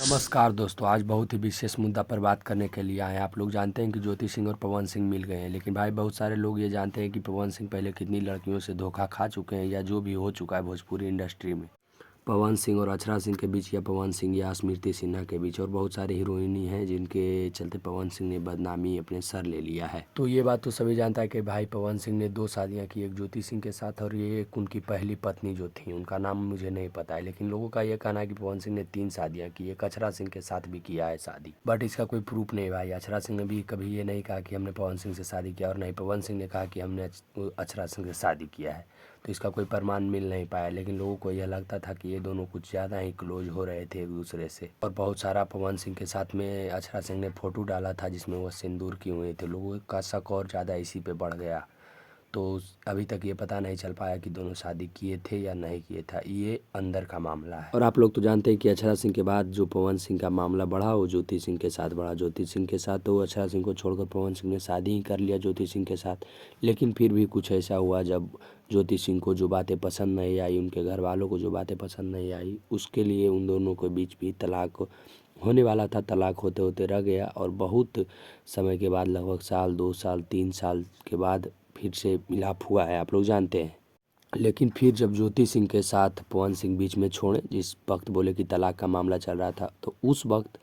नमस्कार दोस्तों, आज बहुत ही विशेष मुद्दा पर बात करने के लिए आए हैं। आप लोग जानते हैं कि ज्योति सिंह और पवन सिंह मिल गए हैं, लेकिन भाई बहुत सारे लोग ये जानते हैं कि पवन सिंह पहले कितनी लड़कियों से धोखा खा चुके हैं या जो भी हो चुका है भोजपुरी इंडस्ट्री में। पवन सिंह और अक्षरा सिंह के बीच या पवन सिंह या स्मृति सिन्हा के बीच, और बहुत सारे हीरोइनी हैं जिनके चलते पवन सिंह ने बदनामी अपने सर ले लिया है। तो ये बात तो सभी जानता है कि भाई पवन सिंह ने 2 शादियां की, एक ज्योति सिंह के साथ और ये एक उनकी पहली पत्नी जो थी, उनका नाम मुझे नहीं पता है, लेकिन लोगों का ये कहना है कि पवन सिंह ने 3 शादियां की, एक अक्षरा सिंह के साथ भी किया है शादी, बट इसका कोई प्रूफ नहीं भाई। अक्षरा सिंह ने भी कभी ये नहीं कहा कि हमने पवन सिंह से शादी किया, और नहीं पवन सिंह ने कहा कि हमने अक्षरा सिंह से शादी किया है। तो इसका कोई प्रमाण मिल नहीं पाया, लेकिन लोगों को यह लगता था कि ये दोनों कुछ ज़्यादा ही क्लोज हो रहे थे एक दूसरे से। और बहुत सारा पवन सिंह के साथ में अक्षरा सिंह ने फोटो डाला था जिसमें वो सिंदूर किए हुए थे। लोगों का शक और ज़्यादा इसी पे बढ़ गया। तो अभी तक ये पता नहीं चल पाया कि दोनों शादी किए थे या नहीं किए था, ये अंदर का मामला है। और आप लोग तो जानते हैं कि अक्षरा सिंह के बाद जो पवन सिंह का मामला बढ़ा वो ज्योति सिंह के साथ बढ़ा। ज्योति सिंह के साथ तो अक्षरा सिंह को छोड़कर पवन सिंह ने शादी ही कर लिया ज्योति सिंह के साथ, लेकिन फिर भी कुछ ऐसा हुआ जब ज्योति सिंह को जो बातें पसंद नहीं आई, उनके घर वालों को जो बातें पसंद नहीं आई, उसके लिए उन दोनों के बीच भी तलाक होने वाला था। तलाक होते होते रह गया, और बहुत समय के बाद, लगभग साल 2 साल 3 साल के बाद फिर से मिलाप हुआ है, आप लोग जानते हैं। लेकिन फिर जब ज्योति सिंह के साथ पवन सिंह बीच में छोड़े, जिस वक्त बोले कि तलाक का मामला चल रहा था, तो उस वक्त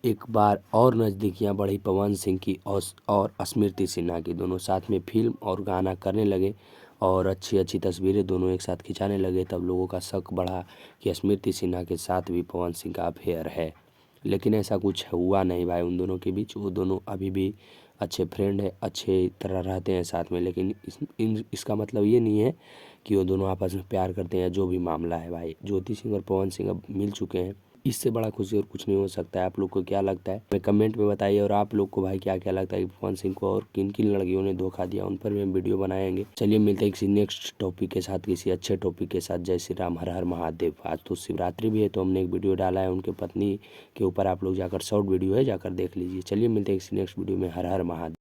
एक बार और नज़दीकियाँ बढ़ी पवन सिंह की और स्मृति सिन्हा की। दोनों साथ में फिल्म और गाना करने लगे और अच्छी अच्छी तस्वीरें दोनों एक साथ खिंचाने लगे। तब लोगों का शक बढ़ा कि स्मृति सिन्हा के साथ भी पवन सिंह का अफेयर है, लेकिन ऐसा कुछ हुआ नहीं भाई उन दोनों के बीच। वो दोनों अभी भी अच्छे फ्रेंड है, अच्छे तरह रहते हैं साथ में, लेकिन इसका मतलब ये नहीं है कि वो दोनों आपस में प्यार करते हैं। जो भी मामला है भाई, ज्योति सिंह और पवन सिंह अब मिल चुके हैं, इससे बड़ा खुशी और कुछ नहीं हो सकता है। आप लोग को क्या लगता है मैं कमेंट में बताइए, और आप लोग को भाई क्या क्या लगता है कि पवन सिंह को और किन किन लड़कियों ने धोखा दिया, उन पर भी हम वीडियो बनाएंगे। चलिए मिलते हैं किसी नेक्स्ट टॉपिक के साथ, किसी अच्छे टॉपिक के साथ। जय श्री राम, हर हर महादेव। आज तो शिवरात्रि भी है, तो हमने एक वीडियो डाला है उनके पत्नी के ऊपर, आप लोग जाकर शॉर्ट वीडियो है, जाकर देख लीजिए। चलिए मिलते हैं किसी नेक्स्ट वीडियो में। हर हर महादेव।